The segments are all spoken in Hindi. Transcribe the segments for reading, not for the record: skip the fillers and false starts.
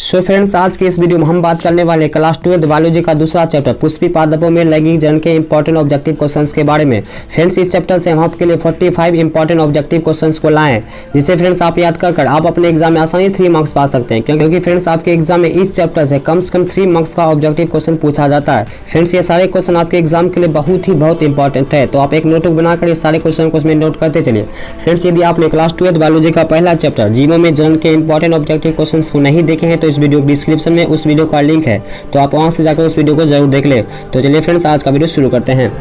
सो फ्रेंड्स, आज के इस वीडियो में हम बात करने वाले क्लास 12 बायोलॉजी का दूसरा चैप्टर पुष्पी पादपों में लैंगिक जनन के इंपॉर्टेंट ऑब्जेक्टिव क्वेश्चंस के बारे में। फ्रेंड्स, इस चैप्टर से हम आपके लिए 45 इंपॉर्टेंट ऑब्जेक्टिव क्वेश्चंस को लाए हैं, जिससे फ्रेंड्स आप याद कर आप अपने एग्जाम में आसानी 3 मार्क्स पा सकते हैं, क्योंकि फ्रेंड्स आपके एग्जाम में इस चैप्टर से कम 3 मार्क्स का ऑब्जेक्टिव क्वेश्चन पूछा जाता है। फ्रेंड्स, ये सारे क्वेश्चन आपके एग्जाम के लिए बहुत इंपॉर्टेंट है, तो आप एक नोटबुक बनाकर ये सारे क्वेश्चन को उसमें नोट करते चलिए। फ्रेंड्स, यदि आपने क्लास 12 बायोलॉजी का पहला चैप्टर जीनोम में जनन के इंपॉर्टेंट ऑब्जेक्टिव क्वेश्चंस को नहीं देखे हैं, तो इस वीडियो डिस्क्रिप्शन में उस वीडियो का लिंक है, तो आप वहां से जाकर उस वीडियो को जरूर देख ले। तो चलिए फ्रेंड्स, आज का वीडियो शुरू करते हैं।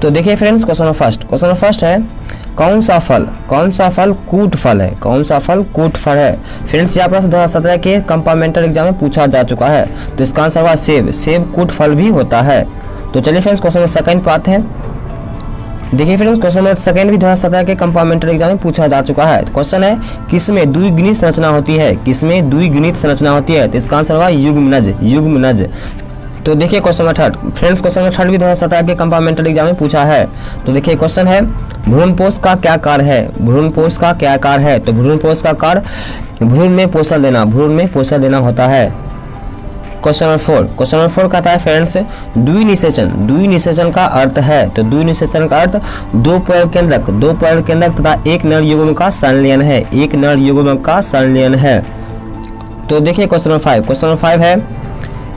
तो देखिए फ्रेंड्स, क्वेश्चन फर्स्ट है कौन सा फल कूट फल है। कौन सा फल कूट फल है। फ्रेंड्स, यह प्रश्न 2017 के कंपार्टमेंटल एग्जाम में पूछा जा चुका है, तो इसका आंसर होगा सेब कूट फल भी होता है। तो चलिए फ्रेंड्स, क्वेश्चन सेकंड पे आते हैं। देखिए फ्रेंड्स, क्वेश्चन सेकंड भी 2017 के कंपार्टमेंटल एग्जाम में पूछा जा चुका है। क्वेश्चन है किसमें द्विगुणित संरचना होती है। किसमें द्विगुणित संरचना होती है, तो इसका आंसर होगा युग्मनज। तो देखिए question third. Friends, question third भी 2017 के कंपार्टमेंटल एग्जाम में पूछा है। तो देखिए क्वेश्चन है भ्रूणपोष का क्या कार्य है। भ्रूणपोष का क्या कार्य है, तो भ्रूणपोष का कार्य भ्रूण में पोषण देना होता है। क्वेश्चन नंबर 4 कहता है फ्रेंड्स द्विनिषेचन का अर्थ है। तो द्विनिषेचन का अर्थ दो पैर केंद्रक तथा एक नर युग्म का संलयन है। तो देखिए क्वेश्चन नंबर 5 है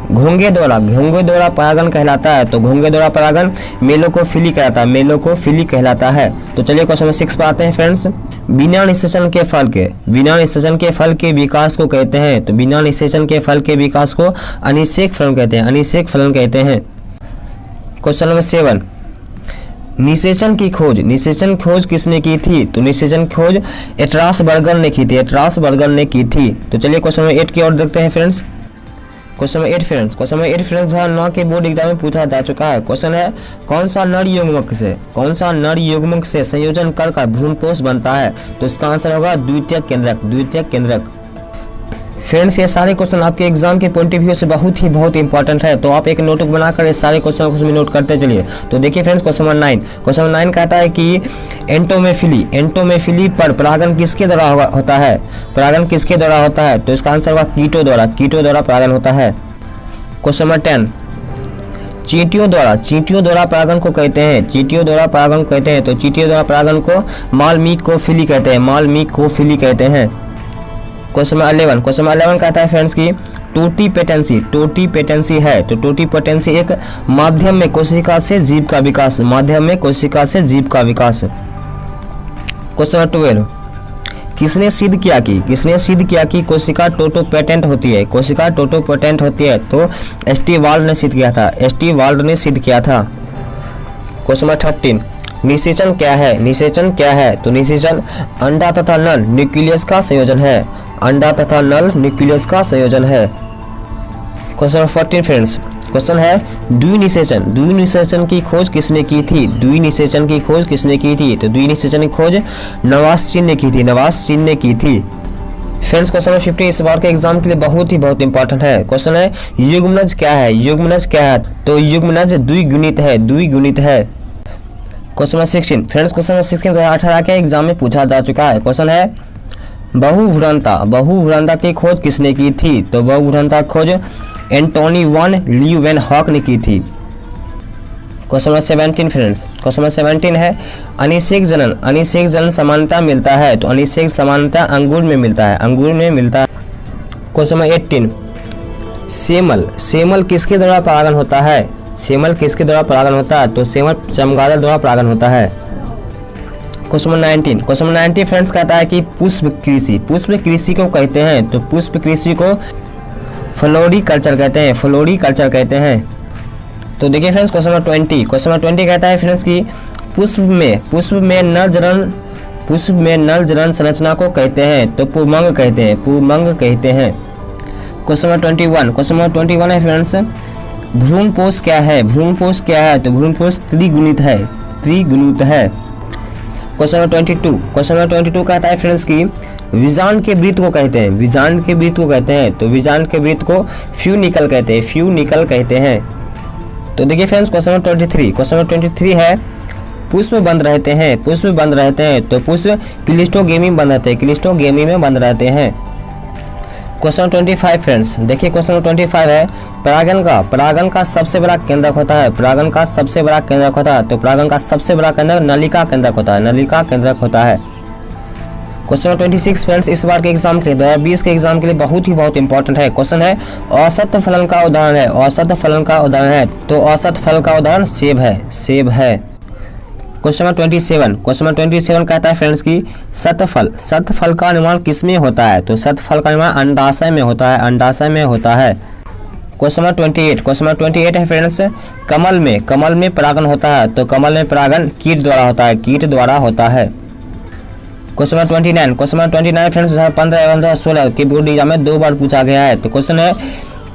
घोंघे द्वारा परागण कहलाता है। तो घोंघे द्वारा परागण मेलोकोफिली कहलाता है। तो चलिए क्वेश्चन नंबर 6 पर आते हैं फ्रेंड्स। बिना निषेचन के फल के विकास को कहते हैं। तो बिना निषेचन के फल के विकास को अनिषेक फलन कहते हैं। क्वेश्चन नंबर 7 निषेचन खोज किसने की थी। तो निषेचन खोज एट्रास बर्गर ने की थी। तो चलिए क्वेश्चन नंबर 8 की ओर देखते हैं फ्रेंड्स। क्वेश्चन नंबर 8 फ्रेंड्स 2009 के बोर्ड एग्जाम में पूछा जा चुका है। क्वेश्चन है कौन सा नर युग्मक से संयोजन कर भ्रूणपोष बनता है। तो इसका आंसर होगा द्वितीयक केंद्रक। फ्रेंड्स, ये सारे क्वेश्चन आपके एग्जाम के पॉइंट ऑफ व्यू से बहुत इंपॉर्टेंट है, तो आप एक नोटबुक बनाकर ये सारे क्वेश्चन को उसमें नोट करते चलिए। तो देखिए फ्रेंड्स, क्वेश्चन नंबर 9 कहता है कि एंटोमेफिली पर परागण किसके द्वारा होता है। तो इसका आंसर होगा कीटो द्वारा परागण होता है। क्वेश्चन नंबर 10 चींटियों द्वारा परागण को कहते हैं। तो चींटियों द्वारा परागण को मालमिकोफिली कहते हैं। क्वेश्चन नंबर 11 कहता है फ्रेंड्स की टोटी पेटेंसी है। तो टोटी पेटेंसी एक माध्यम में कोशिका से जीव का विकास। क्वेश्चन नंबर 12 किसने सिद्ध किया कि कोशिका टोटोपेटेंट होती है। तो स्टीव वाल्ड ने सिद्ध किया था। क्वेश्चन नंबर 13 निषेचन क्या है। तो निषेचन अंडा तथा नल न्यूक्लियस का संयोजन है। क्वेश्चन नंबर 14 फ्रेंड्स, क्वेश्चन है द्विनिषेचन की खोज किसने की थी। तो द्विनिषेचन की खोज नवास ने की थी। फ्रेंड्स, क्वेश्चन नंबर 15 इस बार के एग्जाम के लिए बहुत इंपॉर्टेंट है। क्वेश्चन है युग्मनज क्या है। तो युग्मनज द्विगुणित है। Question number 16 friends, question number 16 2018 के एग्जाम में पूछा जा चुका है। क्वेश्चन है बहुभ्रूणता की खोज किसने की थी। तो बहुभ्रूणता खोज एंटोनी वन लीeuwenhoek ने की थी। Question number 17 friends, question number 17 है अनिषेक जनन समानता मिलता है। तो अनिषेक समानता अंगूर में मिलता है। क्वेश्चन नंबर 18 सेमल किसके द्वारा परागण होता है। तो सेमल चमगादड़ द्वारा परागण होता है। क्वेश्चन नंबर 19 फ्रेंड्स कहता है कि पुष्प कृषि को कहते हैं। तो पुष्प कृषि को फ्लोरीकल्चर कहते हैं। तो देखिए फ्रेंड्स, क्वेश्चन नंबर 20 कहता है फ्रेंड्स कि पुष्प में नर जनन संरचना को कहते हैं। तो पुमंग कहते हैं। क्वेश्चन नंबर 21 है फ्रेंड्स भ्रूणपोष क्या है। तो भ्रूणपोष त्रिगुणित है। क्वेश्चन नंबर 22 कहता है फ्रेंड्स कि विजान के वृत्त को कहते हैं। तो विजान के वृत्त को फ्यूनिकल कहते हैं। तो देखिए फ्रेंड्स, क्वेश्चन नंबर 23 है पुष्प बंद रहते हैं। तो पुष्प क्लिस्टोगेमी में बंद रहते हैं। क्वेश्चन 25 फ्रेंड्स, देखिए क्वेश्चन 25 है, परागन का सबसे बड़ा केंद्रक होता है, परागन का सबसे बड़ा केंद्रक होता है। तो परागन का सबसे बड़ा केंद्रक नलिका केंद्रक होता है, नलिका केंद्रक होता है। क्वेश्चन 26 फ्रेंड्स, इस बार के एग्जाम के लिए 2020 के एग्जाम के लिए बहुत इंपॉर्टेंट है। क्वेश्चन है औसत फलन का उदाहरण है, औसत फलन का उदाहरण है। तो औसत फल का उदाहरण सेब है, सेब है। क्वेश्चन नंबर 27 कहता है फ्रेंड्स कि सतफल का निर्माण किसमें होता है? तो सतफल का निर्माण अंडाशय में होता है, अंडाशय में होता है। क्वेश्चन नंबर 28 है फ्रेंड्स, कमल में परागन होता है। तो कमल में परागन कीट द्वारा होता है, कीट द्वारा होता है। क्वेश्चन नंबर 29 फ्रेंड्स 2015 एवं 2016 के बोर्ड एग्जाम में 2 बार पूछा गया है। तो क्वेश्चन है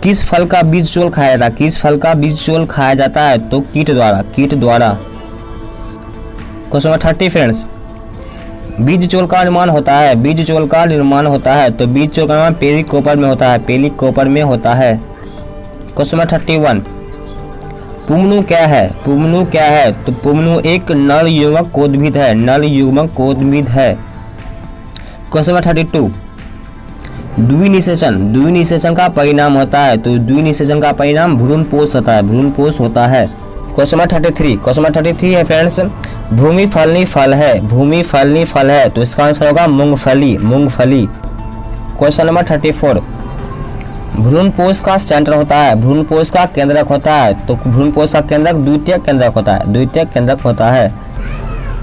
किस फल का बीज चोल खाया जाता है? किस फल का बीज चोल खाया जाता है? तो कीट द्वारा, कीट द्वारा। क्वेश्चन नंबर 30 फ्रेंड्स, बीज चोल का निर्माण होता है, बीज चोल का निर्माण होता है। तो बीज चोल का निर्माण पेलिकोपर में होता है, पेलिकोपर में होता है। क्वेश्चन नंबर 31, पुमनु क्या है? पुमनु क्या है? तो पुमनु एक नर युग्मक कोदभिद है, नर युग्मक कोदभिद है। क्वेश्चन नंबर 32, द्विनिषेचन का परिणाम होता है। तो द्विनिषेचन का परिणाम भ्रूणपोष होता है, भ्रूणपोष होता है। क्वेश्चन नंबर 33 है फ्रेंड्स, भूमि फलनी फल है, भूमि फलनी फल है। तो इसका आंसर होगा मूंगफली, मूंगफली। क्वेश्चन नंबर 34, भ्रूणपोष का सेंटर होता है, भ्रूणपोष का केंद्रक होता है। तो भ्रूणपोष का केंद्रक द्वितीयक केंद्रक होता है, द्वितीयक केंद्रक होता है।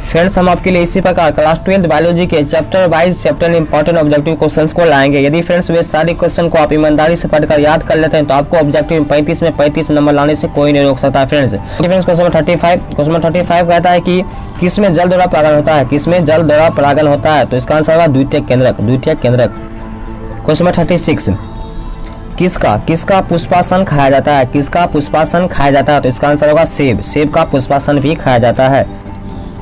फ्रेंड्स हम आपके लिए इसी प्रकार क्लास 12 बायोलॉजी के chapter wise chapter important objective questions को लाएंगे। यदि फ्रेंड्स वे सारे क्वेश्चन को आप ईमानदारी से पढ़कर याद कर लेते हैं तो आपको ऑब्जेक्टिव में 35 नंबर लाने से कोई नहीं रोक सकता फ्रेंड्स। क्वेश्चन नंबर 35 कहता है कि किसमें जल द्वारा परागन होता है? किसमें जल द्वारा परागन होता है? तो इसका आंसर होगा द्वितीयक केंद्रक, द्वितीयक केंद्रक। क्वेश्चन नंबर 36, किसका पुष्पासन खाया जाता है? किसका पुष्पासन खाया जाता है? तो इसका आंसर होगा सेब, सेब का पुष्पासन भी खाया जाता है।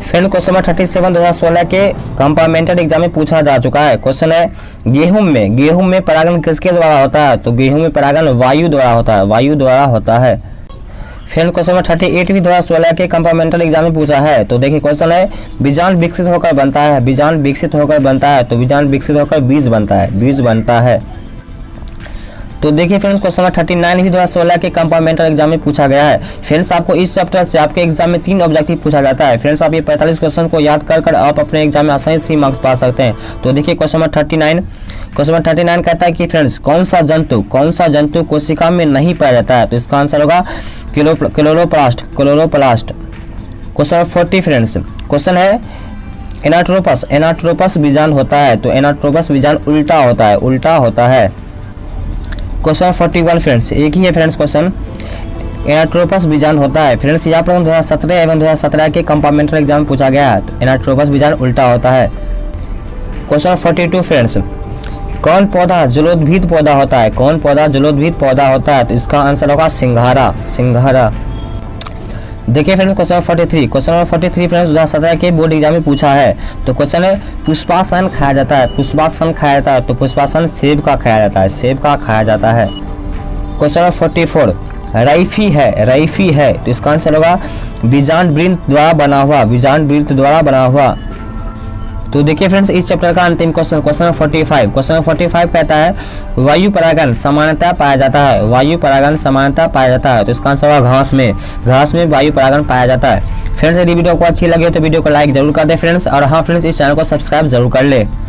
फ्रेंड क्वेश्चन नंबर 37 2016 के कंपार्टमेंटल एग्जाम में पूछा जा चुका है। क्वेश्चन है गेहूं में परागन किसके द्वारा होता है? तो गेहूं में परागन वायु द्वारा होता है, वायु द्वारा होता है। फ्रेंड क्वेश्चन नंबर 38 भी 2016 के कंपार्टमेंटल एग्जाम में पूछा है। तो देखिए क्वेश्चन है बीजांड विकसित होकर बनता है, बीजांड विकसित होकर बनता है। तो बीजांड विकसित होकर बीज बनता है, बीज बनता है। तो देखिए फ्रेंड्स क्वेश्चन नंबर 39 भी 2016 के कंपार्टमेंटल एग्जाम में पूछा गया है। फ्रेंड्स आपको इस चैप्टर से आपके एग्जाम में 3 ऑब्जेक्टिव पूछा जाता है। फ्रेंड्स आप ये 45 क्वेश्चन को याद कर आप अपने एग्जाम में आसानी से 3 मार्क्स पा सकते हैं। तो देखिए क्वेश्चन नंबर 39 कहता है कि फ्रेंड्स कौन सा जंतु कोशिका में नहीं पाया जाता है? तो इसका आंसर होगा chloroplast. Question number 40 friends, question है एनाट्रोपस बीजांड होता है। तो एनाट्रोपस बीजांड उल्टा होता है। क्वेश्चन 41 फ्रेंड्स, एक ही है फ्रेंड्स क्वेश्चन, एनाट्रोपस बीजांड होता है। फ्रेंड्स यहाँ पर 2017 एवं 2017 के कंपार्टमेंटल एग्जाम में पूछा गया है। तो एनाट्रोपस बीजांड उल्टा होता है। क्वेश्चन 42 फ्रेंड्स, कौन पौधा जलोद्भिद पौधा होता है? कौन पौधा जलोद्भिद पौधा होता है? तो इसका आंसर होगा सिंघारा। देखिए फ्रेंड्स क्वेश्चन नंबर 43 फ्रेंड्स 2017 के बोर्ड एग्जाम में पूछा है। तो क्वेश्चन है पुष्पासन खाया जाता है, तो पुष्पासन सेब का खाया जाता है, क्वेश्चन नंबर 44 रईफी है। तो इसका आंसर होगा बीजांड वृंत द्वारा बना हुआ। तो देखिए फ्रेंड्स इस चैप्टर का अंतिम क्वेश्चन नंबर 45 कहता है वायु परागन सामान्यतः पाया जाता है। तो इसका आंसर होगा घास में वायु परागन पाया जाता है। फ्रेंड्स यदि वीडियो को अच्छी लगे तो वीडियो को लाइक जरूर कर दे फ्रेंड्स, और हाँ फ्रेंड्स इस चैनल को सब्सक्राइब जरूर कर ले।